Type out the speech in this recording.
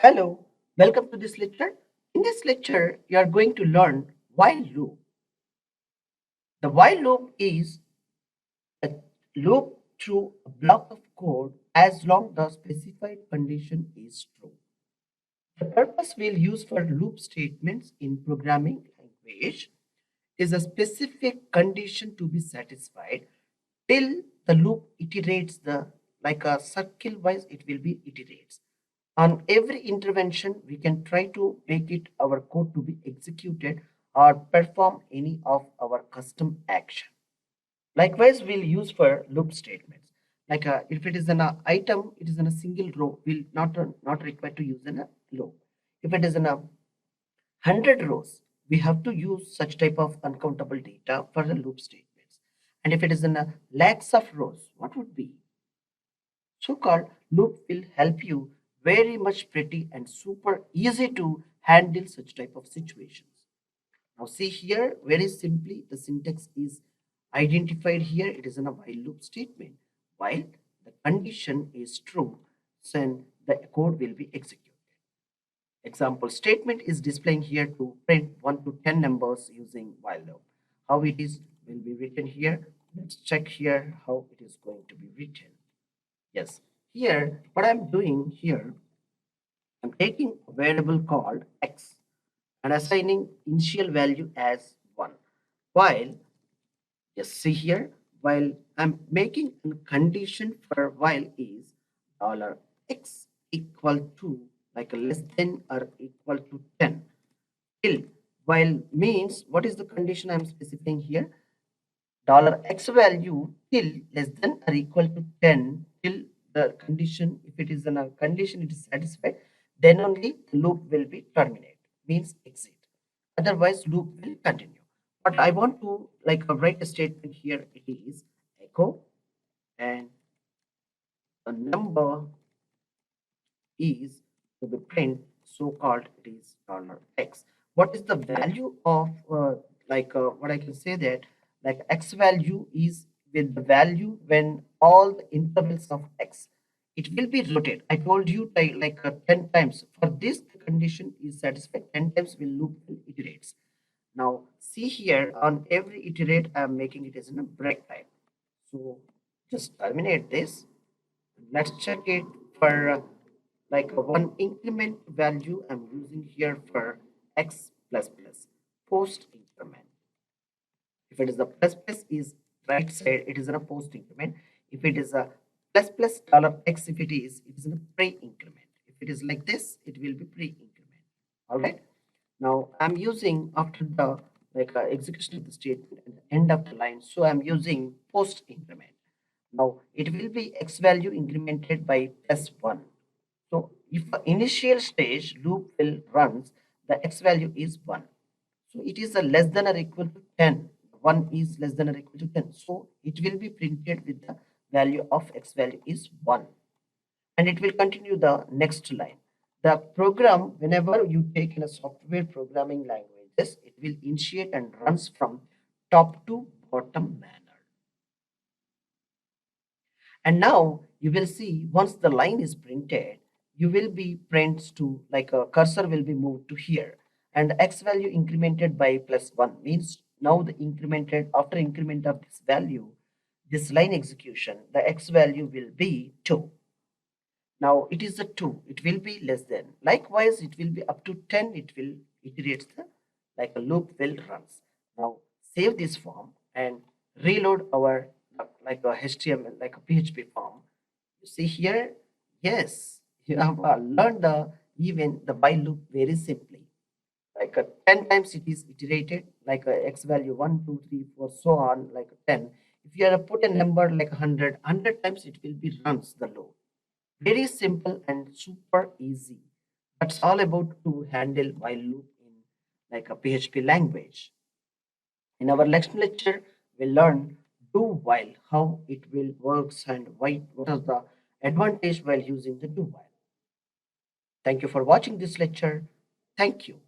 Hello, welcome to this lecture. In this lecture, you are going to learn while loop. The while loop is a loop through a block of code as long the specified condition is true. The purpose we'll use for loop statements in programming language is a specific condition to be satisfied till the loop iterates the like a circle wise it will be iterates. On every intervention, we can try to make it our code to be executed or perform any of our custom action. Likewise, we'll use for loop statements. If it is an item, it is in a single row, we'll not required to use in a loop. If it is in a 100 rows, we have to use such type of uncountable data for the loop statements. And if it is in a lakhs of rows, what would be? So-called loop will help you very much pretty and super easy to handle such type of situations. Now see here, very simply the syntax is identified here. It is in a while loop statement. While the condition is true, then the code will be executed. Example statement is displaying here to print 1 to 10 numbers using while loop. How it is will be written here. Let's check here how it is going to be written. Yes, here what I'm doing here, I'm taking a variable called x and assigning initial value as 1. While, yes, see here, while I'm making a condition for while is $x equal to like a less than or equal to 10. Till while means what is the condition I'm specifying here? $x value till less than or equal to 10 till the condition, if it is in a condition it is satisfied, then only the loop will be terminated, means exit. Otherwise loop will continue. But I want to write a statement here. It is echo and the number is to be print, so called it is $x. What is the value of what I can say that like x value is with the value when all the intervals of x, it will be rotated. I told you 10 times. For this the condition is satisfied, 10 times will loop will iterates. Now see here, on every iterate I am making it as in a break time. So just terminate this. Let's check it for one increment value I'm using here for x plus plus post increment. If it is a plus plus is right side, it is in a post increment. If it is a plus plus $x, if it is in a pre increment. If it is like this, it will be pre increment. All right. Now I'm using after the execution of the statement at the end of the line, so I'm using post increment. Now it will be x value incremented by plus 1. So if the initial stage loop will runs, the x value is 1. So it is a less than or equal to 10. 1 is less than or equal to 10. So it will be printed with the value of x value is 1. And it will continue the next line. The program, whenever you take in a software programming languages, it will initiate and runs from top to bottom manner. And now you will see once the line is printed, you will be prints to like a cursor will be moved to here, and x value incremented by plus 1 means now the incremented after increment of this value, this line execution, the x value will be 2. Now it is a 2, it will be less than. Likewise, it will be up to 10, it will iterates the like a loop will runs. Now save this form and reload our like a HTML, like a PHP form. You see here, yes, you have learned the even the while loop very simply. 10 times it is iterated, like a x value 1, 2, 3, 4, so on, like a 10. If you are put a number like 100 times, it will be runs the loop. Very simple and super easy. That's all about to handle while loop in like a PHP language. In our next lecture, we'll learn do while, how it will works and why, what is the advantage while using the do while. Thank you for watching this lecture. Thank you.